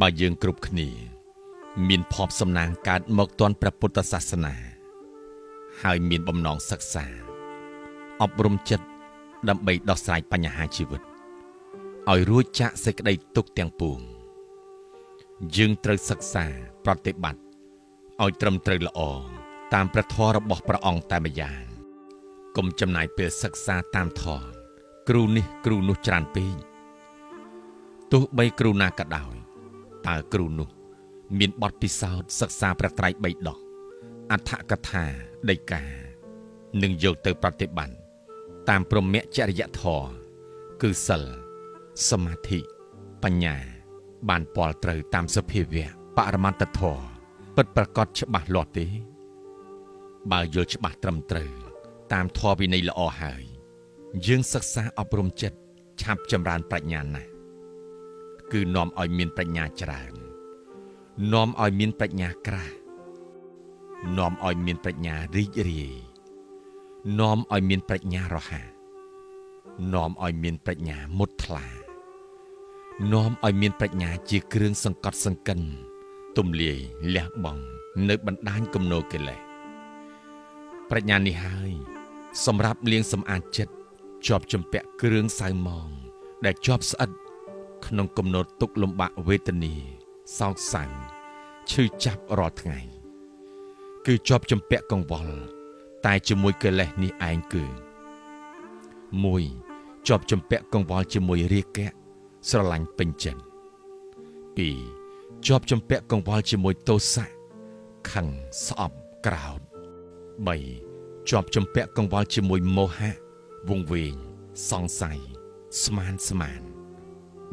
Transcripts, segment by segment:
បើយើងគ្រប់គ្នាមានភ័ព្វសំណាងកើតមកទាន់ព្រះពុទ្ធសាសនាហើយមានបំណងសិក្សាអប់រំចិត្តដើម្បីដោះស្រាយបញ្ហាជីវិតឲ្យរួចចាកសេចក្តីទុក្ខទាំងពួងយើងត្រូវសិក្សាប្រតិបត្តិឲ្យត្រឹមត្រូវល្អតាមព្រះធម៌របស់ព្រះអង្គតែម្យ៉ាងកុំចំណាយពេលសិក្សាតាមធម៌គ្រូនេះគ្រូនោះច្រើនពេកទោះបីគ្រូណាក៏ដោយតើគ្រូនោះមានបទពិសោធន៍សិក្សាព្រះត្រៃបិដកអដ្ឋកថាដីកានិងយកទៅប្រតិបត្តិតាមព្រហ្មចរិយធម៌គឺសិលសមាធិបញ្ញាបានពាល់ត្រូវតាមសភាវៈបរមត្តធម៌ពិតប្រាកដច្បាស់លាស់ទេបើយល់ច្បាស់ត្រឹមត្រូវតាមធម៌វិន័យល្អហើយយើងសិក្សាអប់រំចិត្តឆាប់ចម្រើនប្រាជ្ញាណាស់គឺនាំឲ្យមានប្រាជ្ញាច្រើននាំឲ្យមានប្រាជ្ញាក្រាស់នាំឲ្យមានប្រាជ្ញារីករាយនាំឲ្យមានប្រាជ្ញារហ័សនាំឲ្យមានប្រាជ្ញាមុតថ្លានាំឲ្យមានប្រាជ្ញាជាគ្រឿងសង្កត់សង្កិនទំលាយលះបង់នៅបណ្ដាញគំនោកិលេសប្រាជ្ញានេះហើយសម្រាប់លាងសម្អាតចិត្តជាប់ជំពាក់គ្រឿងសៅមងដែលជាប់ស្អិតក្នុងគំនោទុក្ខលំបាកវេទនាសោកសៅឈឺចាប់រាល់ថ្ងៃគឺជាប់ជំពាក់កង្វល់តែជាមួយកិលេសនេះឯងគឺ1ជាប់ជំពាក់កង្វល់ជាមួយរាគៈស្រឡាញ់ពេញចិត្ត2ជាប់ជំពាក់កង្វល់ជាមួយទោសៈខឹងស្អប់ក្រោធ3ជាប់ជំពាក់កង្វល់ជាមួយមោហៈវង្វេងសង្ស័យស្មាន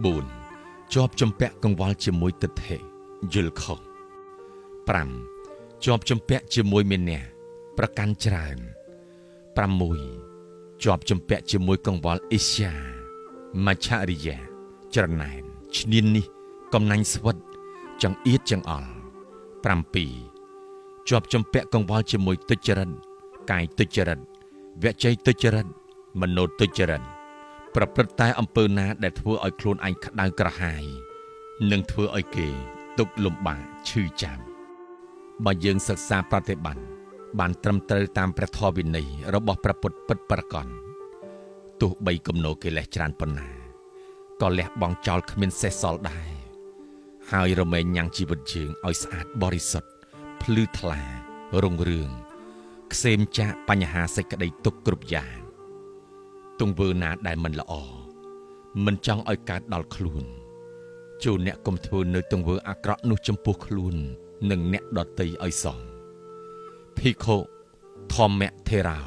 4ជាប់ជំពាក់កង្វល់ជាមួយទិដ្ឋិយល់ខុស5ជាប់ជំពាក់ជាមួយមេនៈប្រកាន់ច្រើន6ជាប់ជំពាក់ជាមួយកង្វល់អិច្ឆាមច្ឆរិយាច្រណែនឈ្នាននេះកំណាញ់ស្វិតចង្អៀតចង្អល់7ជាប់ជំពាក់កង្វល់ជាមួយទុច្ចរិតកាយទុច្ចរិតវចីទុច្ចរិតមโนទុច្ចរិតប្រព្រឹត្តតែអំពើណាដែលធ្វើឲ្យខ្លួនឯងក្តៅក្រហាយនិងធ្វើឲ្យគេទុក្ខលំបាកឈឺចាប់បើយើងសិក្សាប្រតិបត្តិបានត្រឹមត្រូវតាមព្រះធម៌វិន័យរបស់ព្រះពុទ្ធពិតប្រាកដទោះបីគំនោកិលេសច្រើនប៉ុណ្ណាក៏លះបង់ចោលគ្មានសេះសល់ដែរហើយរមែងញ៉ាំងជីវិតយើងឲ្យស្អាតបរិសុទ្ធភ្លឺថ្លារុងរឿងក្សេមចាកបញ្ហាសេចក្តីទុក្ខគ្រប់យ៉ាងទង្វើណាដែលមិនល្អមិនចង់ឲ្យកើតដល់ខ្លួនជួនអ្នកកុំធ្វើនៅទង្វើអាក្រក់នោះចំពោះខ្លួននិងអ្នកដទៃឲ្យសោះភិក្ខុធម្មថេរោ